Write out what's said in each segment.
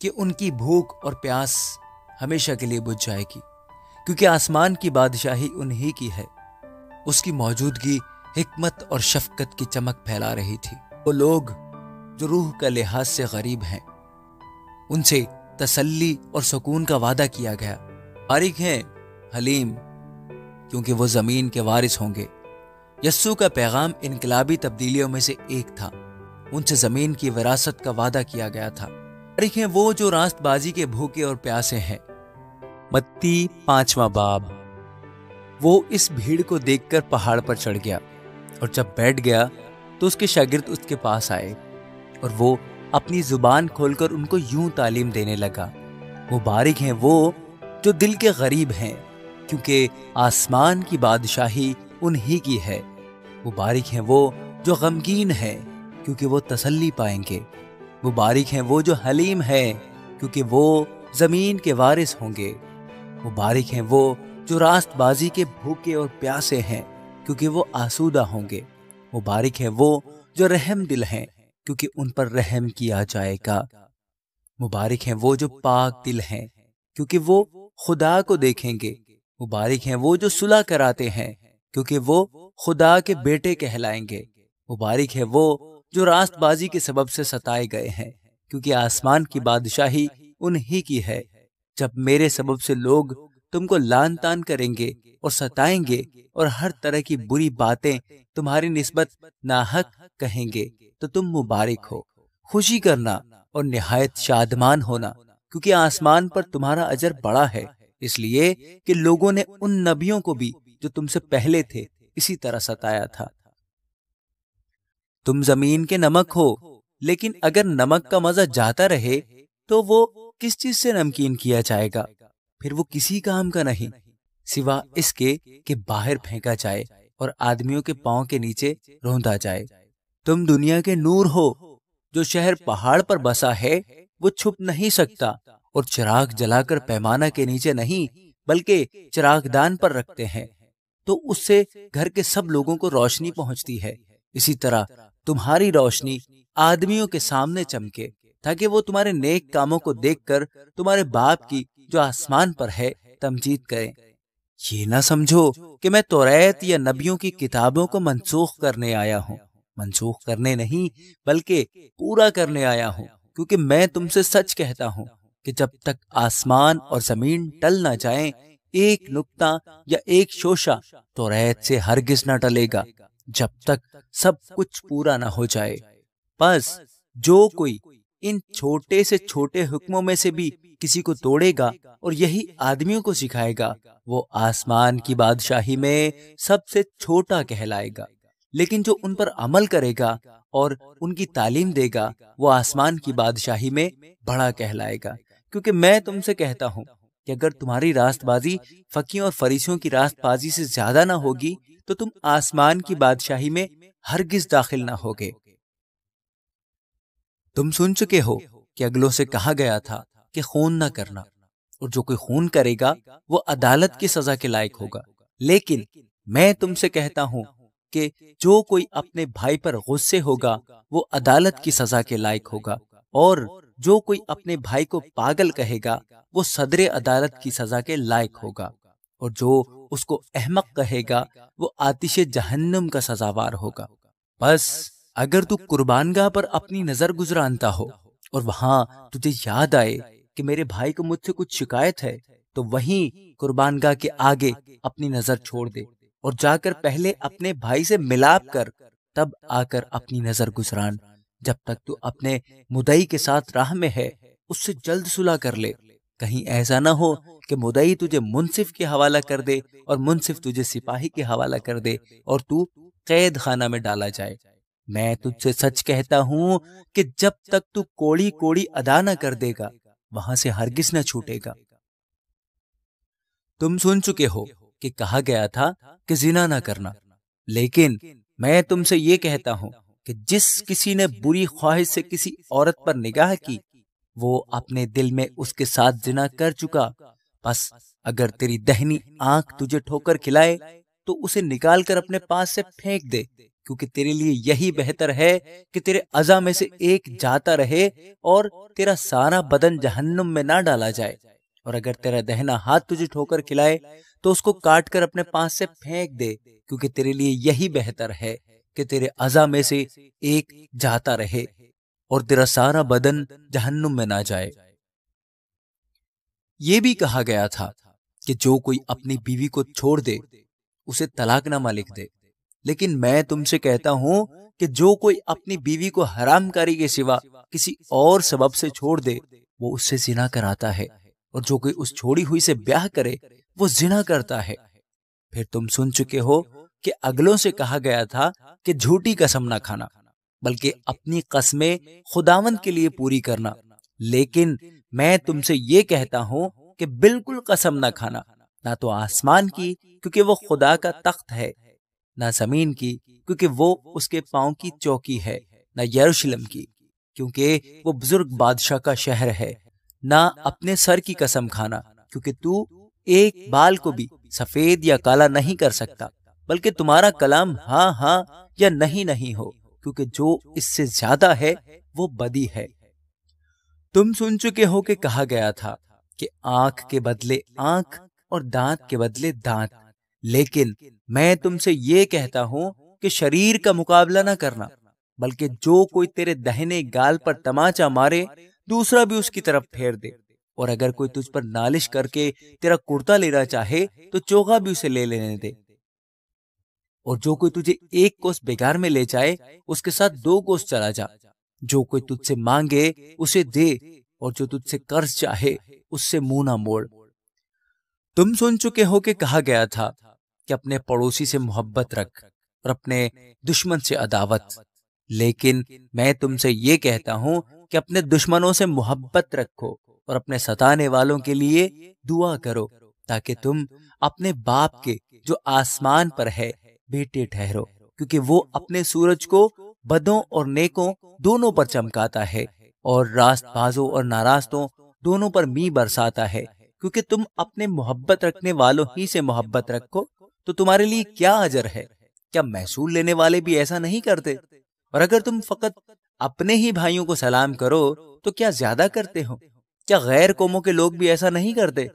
کہ ان کی بھوک اور پیاس ہمیشہ کے لیے بجھ جائے گی، کیونکہ آسمان کی بادشاہی انہی کی ہے۔ اس کی موجودگی حکمت اور شفقت کی چمک پھیلا رہی تھی۔ وہ لوگ جو روح کا لحاظ سے غریب ہیں، ان سے تسلی اور سکون کا وعدہ کیا گیا۔ بارک ہیں حلیم، کیونکہ وہ زمین کے وارث ہوں گے۔ یسوع کا پیغام انقلابی تبدیلیوں میں سے ایک تھا۔ ان سے زمین کی وراثت کا وعدہ کیا گیا تھا۔ بارک ہیں وہ جو راست بازی کے بھوکے اور پیاسے ہیں۔ متی 5واں باب۔ وہ اس بھیڑ کو دیکھ کر پہاڑ پر چڑھ گیا، اور جب بیٹھ گیا تو اس کے شاگرد اس کے پاس آئے، اور وہ اپنی زبان کھول کر ان کو یوں تعلیم دینے لگا: مبارک ہیں وہ جو دل کے غریب ہیں، کیونکہ آسمان کی بادشاہی انہی کی ہے۔ مبارک ہیں وہ جو غمگین ہیں، کیونکہ وہ تسلی پائیں گے۔ مبارک ہیں وہ جو حلیم ہیں، کیونکہ وہ زمین کے وارث ہوں گے۔ مبارک ہیں وہ جو راست بازی کے بھوکے اور پیاسے ہیں، کیونکہ وہ آسودہ ہوں گے۔ مبارک ہیں وہ جو رحم دل ہیں، کیونکہ ان پر رحم کیا جائے گا۔ مبارک ہیں وہ جو پاک دل ہیں، کیونکہ وہ خدا کو دیکھیں گے۔ مبارک ہیں وہ جو صلح کراتے ہیں، کیونکہ وہ خدا کے بیٹے کہلائیں گے۔ مبارک ہے وہ جو راست بازی کے سبب سے ستائے گئے ہیں، کیونکہ آسمان کی بادشاہی انہی کی ہے۔ جب میرے سبب سے لوگ تم کو لعن طعن کریں گے اور ستائیں گے اور ہر طرح کی بری باتیں تمہاری نسبت ناحق کہیں گے، تو تم مبارک ہو، خوشی کرنا اور نہایت شادمان ہونا، کیونکہ آسمان پر تمہارا اجر بڑا ہے، اس لیے کہ لوگوں نے ان نبیوں کو بھی جو تم سے پہلے تھے اسی طرح ستایا تھا۔ تم زمین کے نمک ہو، لیکن اگر نمک کا مزہ جاتا رہے تو وہ کس چیز سے نمکین کیا جائے گا؟ پھر وہ کسی کام کا نہیں، سوا اس کے کہ باہر پھینکا جائے اور آدمیوں کے پاؤں کے نیچے روندا جائے۔ تم دنیا کے نور ہو۔ جو شہر پہاڑ پر بسا ہے وہ چھپ نہیں سکتا، اور چراغ جلا کر پیمانہ کے نیچے نہیں بلکہ چراغ دان پر رکھتے ہیں، تو اس سے گھر کے سب لوگوں کو روشنی پہنچتی ہے۔ اسی طرح تمہاری روشنی آدمیوں کے سامنے چمکے، تاکہ وہ تمہارے نیک کاموں کو دیکھ کر تمہارے باپ کی جو آسمان پر ہے تمجید کریں۔ یہ نہ سمجھو کہ میں توریت یا نبیوں کی کتابوں کو منسوخ کرنے آیا ہوں، منسوخ کرنے نہیں بلکہ پورا کرنے آیا ہوں، کیونکہ میں تم سے سچ کہتا ہوں کہ جب تک آسمان اور زمین ٹل نہ جائیں، ایک نقطہ یا ایک شوشہ توریت سے ہرگز نہ ٹلے گا، جب تک سب کچھ پورا نہ ہو جائے۔ پس جو کوئی ان چھوٹے سے چھوٹے حکموں میں سے بھی کسی کو توڑے گا اور یہی آدمیوں کو سکھائے گا، وہ آسمان کی بادشاہی میں سب سے چھوٹا کہلائے گا، لیکن جو ان پر عمل کرے گا اور ان کی تعلیم دے گا، وہ آسمان کی بادشاہی میں بڑا کہلائے گا۔ کیونکہ میں تم سے کہتا ہوں کہ اگر تمہاری راست بازی فقیوں اور فریسیوں کی راست بازی سے زیادہ نہ ہوگی تو تم آسمان کی بادشاہی میں ہرگز داخل نہ ہوگے۔ تم سن چکے ہو کہ اگلوں سے کہا گیا تھا کہ خون نہ کرنا، اور جو کوئی خون کرے گا وہ عدالت کی سزا کے لائق ہوگا۔ لیکن میں تم سے کہتا ہوں کہ جو کوئی اپنے بھائی پر غصے ہوگا وہ عدالت کی سزا کے لائق ہوگا، اور جو کوئی اپنے بھائی کو پاگل کہے گا وہ صدر عدالت کی سزا کے لائق ہوگا، اور جو اس کو احمق کہے گا وہ آتش جہنم کا سزاوار ہوگا۔ بس اگر تو قربان گاہ پر اپنی نظر گزرانتا ہو اور وہاں تجھے یاد آئے کہ میرے بھائی کو مجھ سے کچھ شکایت ہے، تو وہیں قربان گاہ کے آگے اپنی نظر چھوڑ دے اور جا کر پہلے اپنے بھائی سے ملاپ کر، تب آ کر اپنی نظر گزران۔ جب تک تو اپنے مدعی کے ساتھ راہ میں ہے اس سے جلد صلح کر لے، کہیں ایسا نہ ہو کہ مدعی تجھے منصف کے حوالہ کر دے اور منصف تجھے سپاہی کے حوالہ کر دے اور تو قید خانہ میں ڈالا جائے۔ میں تجھ سے سچ کہتا ہوں کہ جب تک تو کوڑی کوڑی ادا نہ کر دے گا وہاں سے ہرگز نہ چھوٹے گا۔ تم سن چکے ہو کہ کہا گیا تھا کہ زنا نہ کرنا، لیکن میں تم سے یہ کہتا ہوں کہ جس کسی نے بری خواہش سے کسی عورت پر نگاہ کی وہ اپنے دل میں اس کے ساتھ زنا کر چکا۔ بس اگر تیری دہنی آنکھ تجھے ٹھوکر کھلائے تو اسے نکال کر اپنے پاس سے پھینک دے، کیونکہ تیرے لیے یہی بہتر ہے کہ تیرے اعضاء میں سے ایک جاتا رہے اور تیرا سارا بدن جہنم میں نہ ڈالا جائے، اور اگر تیرا دہنا ہاتھ تجھے ٹھوکر کھلائے تو اس کو کاٹ کر اپنے پاس سے پھینک دے، کیونکہ تیرے لیے یہی بہتر ہے کہ تیرے اعضاء میں سے ایک جاتا رہے اور تیرا سارا بدن جہنم میں نہ جائے۔ یہ بھی کہا گیا تھا کہ جو کوئی اپنی بیوی کو چھوڑ دے اسے طلاق نامہ لکھ دے، لیکن میں تم سے کہتا ہوں کہ جو کوئی اپنی بیوی کو حرام کاری کے سوا کسی اور سبب سے چھوڑ دے وہ اس سے زنا کراتا ہے، اور جو کوئی اس چھوڑی ہوئی سے بیاہ کرے وہ زنا کرتا ہے۔ پھر تم سن چکے ہو کہ اگلوں سے کہا گیا تھا کہ جھوٹی قسم نہ کھانا، بلکہ اپنی قسمیں خداوند کے لیے پوری کرنا، لیکن میں تم سے یہ کہتا ہوں کہ بالکل قسم نہ کھانا، نہ تو آسمان کی کیونکہ وہ خدا کا تخت ہے، نہ زمین کی کیونکہ وہ اس کے پاؤں کی چوکی ہے، نہ یروشلم کی کیونکہ وہ بزرگ بادشاہ کا شہر ہے، نہ اپنے سر کی قسم کھانا کیونکہ تو ایک بال کو بھی سفید یا کالا نہیں کر سکتا، بلکہ تمہارا کلام ہاں ہاں یا نہیں نہیں ہو، کیونکہ جو اس سے زیادہ ہے وہ بدی ہے۔ تم سن چکے ہو کہ کہا گیا تھا کہ آنکھ کے بدلے آنکھ اور دانت کے بدلے دانت، لیکن میں تم سے یہ کہتا ہوں کہ شریر کا مقابلہ نہ کرنا، بلکہ جو کوئی تیرے دہنے گال پر تماچا مارے دوسرا بھی اس کی طرف پھیر دے، اور اگر کوئی تجھ پر نالش کر کے تیرا کرتا لینا چاہے تو چوغا بھی اسے لے لینے دے، اور جو کوئی تجھے ایک کوس بیگار میں لے جائے اس کے ساتھ 2 کوس چلا جا۔ جو کوئی تجھ سے مانگے اسے دے، اور جو تجھ سے قرض چاہے اس سے منہ نہ موڑ۔ تم سن چکے ہو کہ کہا گیا تھا کہ اپنے پڑوسی سے محبت رکھ اور اپنے دشمن سے عداوت، لیکن میں تم سے یہ کہتا ہوں کہ اپنے دشمنوں سے محبت رکھو اور اپنے ستانے والوں کے لیے دعا کرو، تاکہ تم اپنے باپ کے جو آسمان پر ہے بیٹے ٹھہرو، کیونکہ وہ اپنے سورج کو بدوں اور نیکوں دونوں پر چمکاتا ہے اور راست بازوں اور ناراستوں دونوں پر می برساتا ہے۔ کیونکہ تم اپنے محبت رکھنے والوں ہی سے محبت رکھو تو تمہارے لیے کیا اجر ہے؟ کیا محصول لینے والے بھی ایسا نہیں کرتے؟ اور اگر تم فقط اپنے ہی بھائیوں کو سلام کرو تو کیا زیادہ کرتے ہو؟ کیا غیر قوموں کے لوگ بھی ایسا نہیں کرتے؟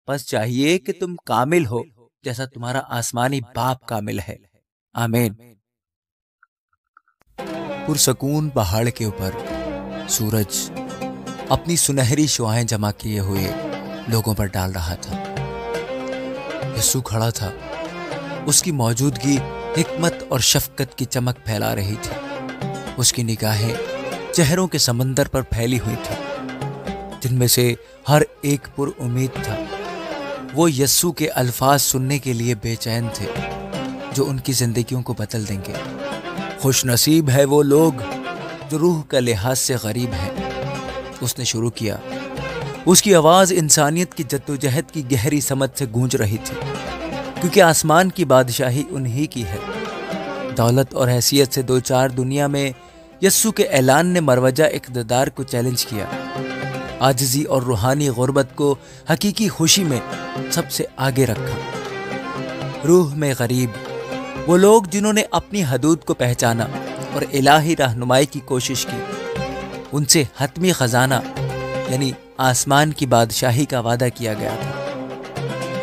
بس چاہیے کہ تم کامل ہو جیسا تمہارا آسمانی باپ کامل ہے۔ آمین۔ پرسکون پہاڑ کے اوپر سورج اپنی سنہری شعاعیں جمع کیے ہوئے لوگوں پر ڈال رہا تھا۔ یسوع کھڑا تھا، اس کی موجودگی حکمت اور شفقت کی چمک پھیلا رہی تھی۔ اس کی نگاہیں چہروں کے سمندر پر پھیلی ہوئی تھی، جن میں سے ہر ایک پر امید تھا۔ وہ یسوع کے الفاظ سننے کے لیے بے چین تھے جو ان کی زندگیوں کو بدل دیں گے۔ خوش نصیب ہے وہ لوگ جو روح کا لحاظ سے غریب ہیں۔ اس نے شروع کیا۔ اس کی آواز انسانیت کی جدوجہد کی گہری سمجھ سے گونج رہی تھی، کیونکہ آسمان کی بادشاہی انہی کی ہے۔ دولت اور حیثیت سے دوچار دنیا میں یسوع کے اعلان نے مروجہ اقتدار کو چیلنج کیا، عاجزی اور روحانی غربت کو حقیقی خوشی میں سب سے آگے رکھا۔ روح میں غریب وہ لوگ جنہوں نے اپنی حدود کو پہچانا اور الہی رہنمائی کی کوشش کی، ان سے حتمی خزانہ یعنی آسمان کی بادشاہی کا وعدہ کیا گیا تھا۔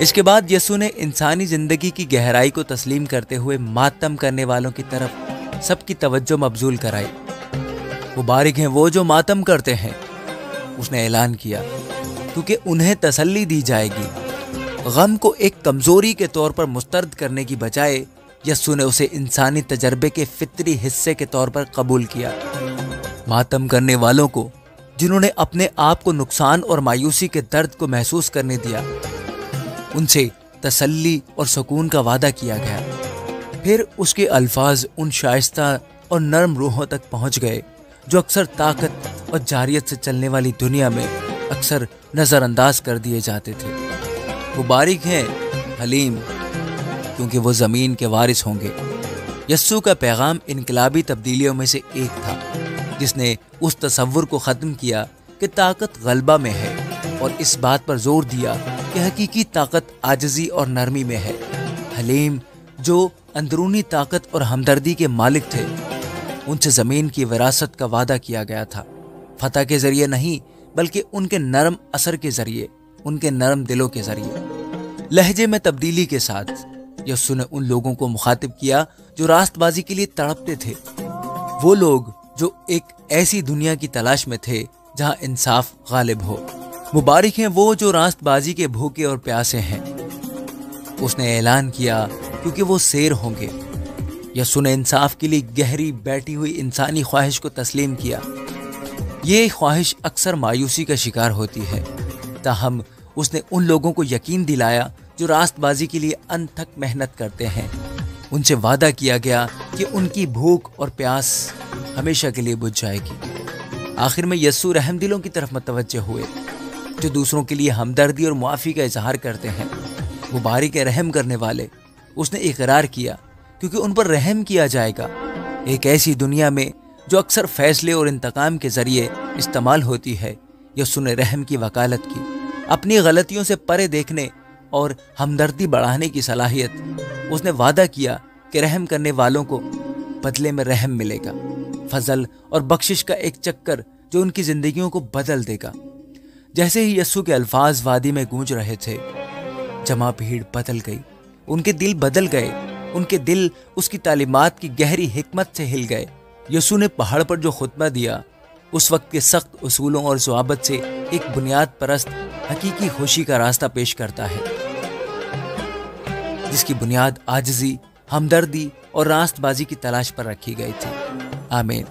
اس کے بعد یسوع نے انسانی زندگی کی گہرائی کو تسلیم کرتے ہوئے ماتم کرنے والوں کی طرف سب کی توجہ مبذول کرائی۔ مبارک ہیں وہ جو ماتم کرتے ہیں، اس نے اعلان کیا، کیونکہ انہیں تسلی دی جائے گی۔ غم کو ایک کمزوری کے طور پر مسترد کرنے کی بجائے یسوع نے اسے انسانی تجربے کے فطری حصے کے طور پر قبول کیا۔ ماتم کرنے والوں کو، جنہوں نے اپنے آپ کو نقصان اور مایوسی کے درد کو محسوس کرنے دیا، ان سے تسلی اور سکون کا وعدہ کیا گیا۔ پھر اس کے الفاظ ان شائستہ اور نرم روحوں تک پہنچ گئے جو اکثر طاقت اور جاریت سے چلنے والی دنیا میں اکثر نظر انداز کر دیے جاتے تھے۔ مبارک ہیں حلیم، کیونکہ وہ زمین کے وارث ہوں گے۔ یسوع کا پیغام انقلابی تبدیلیوں میں سے ایک تھا، جس نے اس تصور کو ختم کیا کہ طاقت غلبہ میں ہے، اور اس بات پر زور دیا کہ حقیقی طاقت عاجزی اور نرمی میں ہے۔ حلیم جو اندرونی طاقت اور ہمدردی کے مالک تھے۔ ان سے زمین کی وراثت کا وعدہ کیا گیا تھا، فتح کے ذریعے نہیں بلکہ ان کے نرم اثر کے ذریعے، ان کے نرم دلوں کے ذریعے۔ لہجے میں تبدیلی کے ساتھ یسوع نے ان لوگوں کو مخاطب کیا جو راست بازی کے لیے تڑپتے تھے، وہ لوگ جو ایک ایسی دنیا کی تلاش میں تھے جہاں انصاف غالب ہو۔ مبارک ہیں وہ جو راست بازی کے بھوکے اور پیاسے ہیں، اس نے اعلان کیا کیونکہ وہ سیر ہوں گے۔ یسوع نے انصاف کے لیے گہری بیٹھی ہوئی انسانی خواہش کو تسلیم کیا۔ یہ خواہش اکثر مایوسی کا شکار ہوتی ہے، تاہم اس نے ان لوگوں کو یقین دلایا جو راست بازی کے لیے انت تک محنت کرتے ہیں۔ ان سے وعدہ کیا گیا کہ ان کی بھوک اور پیاس ہمیشہ کے لیے بجھ جائے گی۔ آخر میں یسوع رحم دلوں کی طرف متوجہ ہوئے جو دوسروں کے لیے ہمدردی اور معافی کا اظہار کرتے ہیں۔ مبارک ہے رحم کرنے والے، اس نے اقرار کیا، کیونکہ ان پر رحم کیا جائے گا۔ ایک ایسی دنیا میں جو اکثر فیصلے اور انتقام کے ذریعے استعمال ہوتی ہے، یسوع نے رحم کی وکالت کی۔ اپنی غلطیوں سے پرے دیکھنے اور ہمدردی بڑھانے کی صلاحیت، اس نے وعدہ کیا کہ رحم کرنے والوں کو بدلے میں رحم ملے گا، فضل اور بخشش کا ایک چکر جو ان کی زندگیوں کو بدل دے گا۔ جیسے ہی یسوع کے الفاظ وادی میں گونج رہے تھے، جمع بھیڑ بدل گئی، ان کے دل بدل گئے، ان کے دل اس کی تعلیمات کی گہری حکمت سے ہل گئے۔ یسوع نے پہاڑ پر جو خطبہ دیا، اس وقت کے سخت اصولوں اور ضوابط سے ایک بنیاد پرست حقیقی خوشی کا راستہ پیش کرتا ہے، جس کی بنیاد عاجزی، ہمدردی اور راست بازی کی تلاش پر رکھی گئی تھی۔ آمین۔